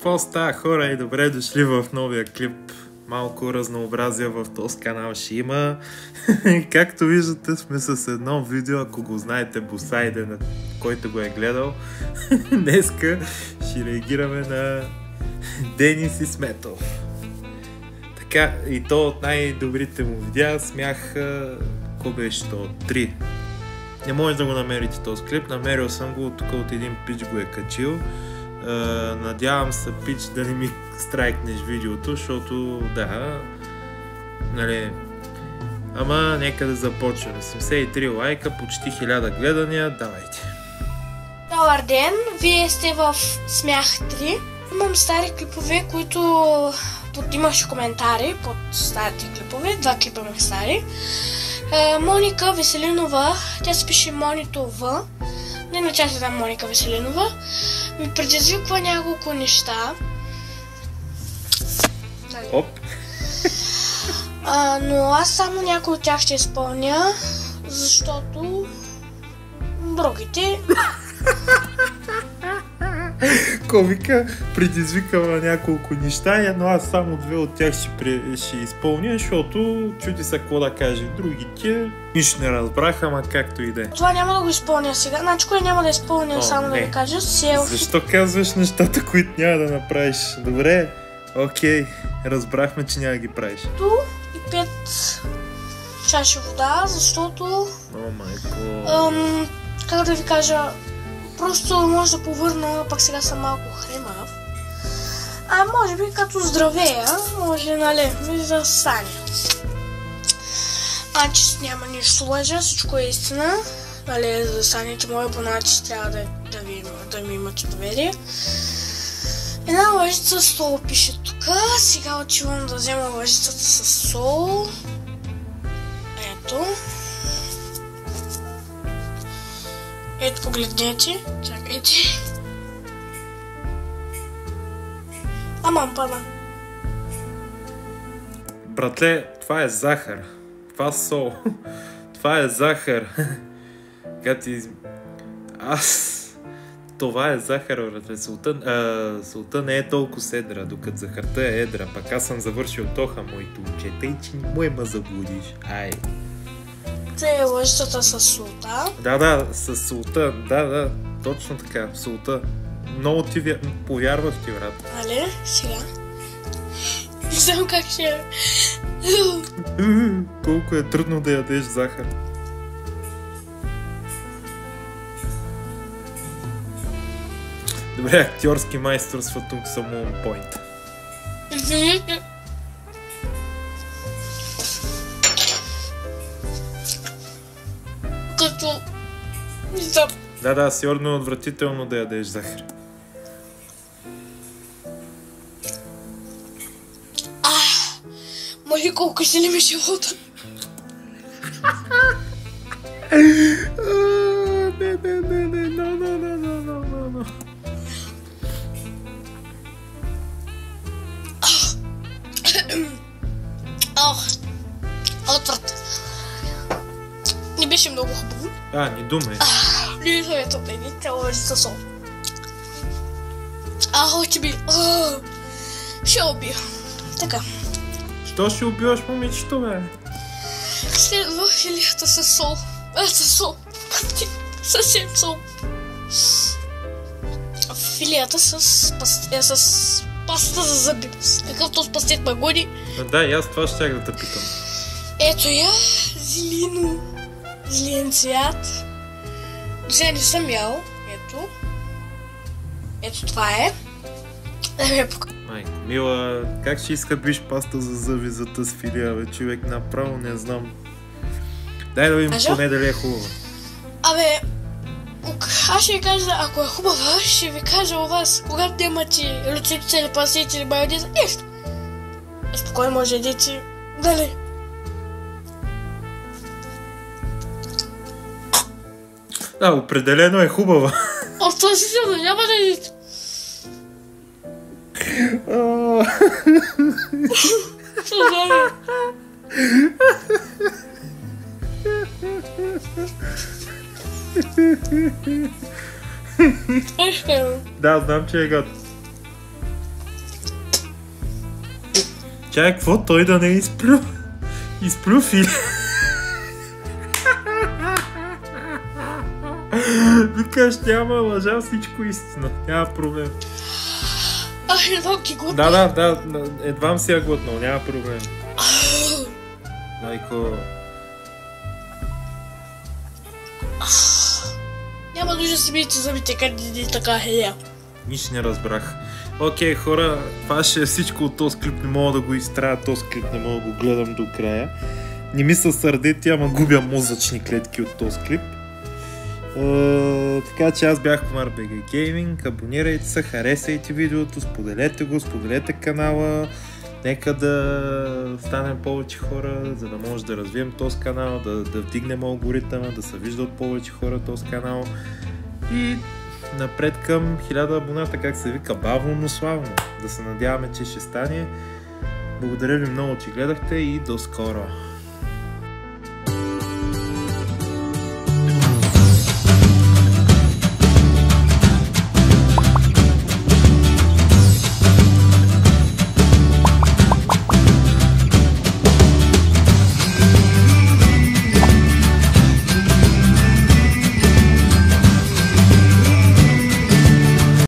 Какво става, хора, и добре дошли в новия клип. Малко разнообразие в този канал ще има. Както виждате, сме с едно видео, ако го знаете, Босайде, на който го е гледал. Днеска ще реагираме на Денис Исметов. Така, и то от най-добрите му видеа, смях, какво беше то? 3. Не може да го намерите този клип, намерил съм го тук от един пич го е качил. Надявам се, пич, да не ми страйкнеш видеото, защото да, нали, ама нека да започваме. 73 лайка, почти 1000 гледания, давайте. Добър ден, вие сте в Смях 3. Имам стари клипове, които имаше коментари под старите клипове, 2 клипа имах стари. Моника Веселинова, тя се пише Монито В, не на тя се знам Моника Веселинова, ми предизвиква няколко неща. Оп! Но аз само някои от тях ще изпълня, защото другите... Комика предизвикава няколко неща, но аз само 2 от тях ще изпълня, защото чути са какво да каже. Другите нищо не разбраха, ама както и да е. Това няма да го изпълня сега. Значи кое няма да изпълня, само да ви кажа. Селфи. Защо казваш нещата, които няма да направиш? Добре, окей, разбрахме, че няма да ги правиш. И 5 чаши вода, защото... О, майко... как да ви кажа... Просто може да повърна, пък сега съм малко хремав. Може би като здравея, може, нали, да стане. Че няма нищо лъжа, всичко е истина. Нали, за да стане, че моя поначи трябва да ми имате доверие. Една лъжица с сол пише тук. Сега отивам да взема лъжицата с сол. Ето. Ето, погледнете. Чакайте. Пана. Братле, това е захар. Това сол. Това е захар. Това е захар, братле. Солта не е толкова седра, докато захарта е едра. Пък аз съм завършил тоха, моето уче. Тъй, че не му ме заблудиш. Ай. Това е лъжицата с солта. Да, с солта. Да, точно така. Солта. Много ти повярвах ти, брат. Нали? Сега. Не знам как ще е. Колко е трудно да ядеш захар. Добре, актьорски майсторства тук са му on point. Извините. Като... Да, сигурно е отвратително да ядеш захар. Може колко си ли ми живота? No. Отврат. Не беше много хубаво. Не думай. Не съветвам да едите лъжица сол. Очи би. Ще убия. Така. Що ще убиваш момичето, бе? Следва филията с сол. Със сол. Съвсем сол. Филията с пастата за зъби. Какъвто с пастет магони. Да, и аз това щях да те питам. Ето я. Зелен цвят. Сега не съм ял. Ето това е. Майко, мила, как ще изхъбиш паста за зъби за тази филия, бе, човек, направо не знам. Дай да видим поне дали е хубава. Аз ще ви кажа, ако е хубава, ще ви кажа у вас, когато нямате люците или пастите или майонеза, нещо. Спокойно може да ядете, дали? Да, определено е хубава. Това си силно, няма да ядете. Да, знам, че е гад. Чай, какво той да не е изплю? Изплю фили. Викаш, няма лъжа, всичко истина. Няма проблем. Едва ги глътна. Да, едвам си я глътнал, няма проблем. Майко... Няма нужда си мийте зъбите, къде така хеля. Нищо не разбрах. Окей, хора, това ще е всичко от този клип. Не мога да го изтрая, този клип не мога да го гледам до края. Не ми са сърдети, ама губя мозъчни клетки от този клип. Така че аз бях Комар BG Gaming. Абонирайте се, харесайте видеото, споделете го, споделете канала. Нека да станем повече хора, за да може да развием този канал, да вдигнем алгоритъма, да се виждат повече хора този канал. И напред към 1000 абоната, как се вика, бавно, но славно. Да се надяваме, че ще стане. Благодаря ви много, че гледахте и до скоро!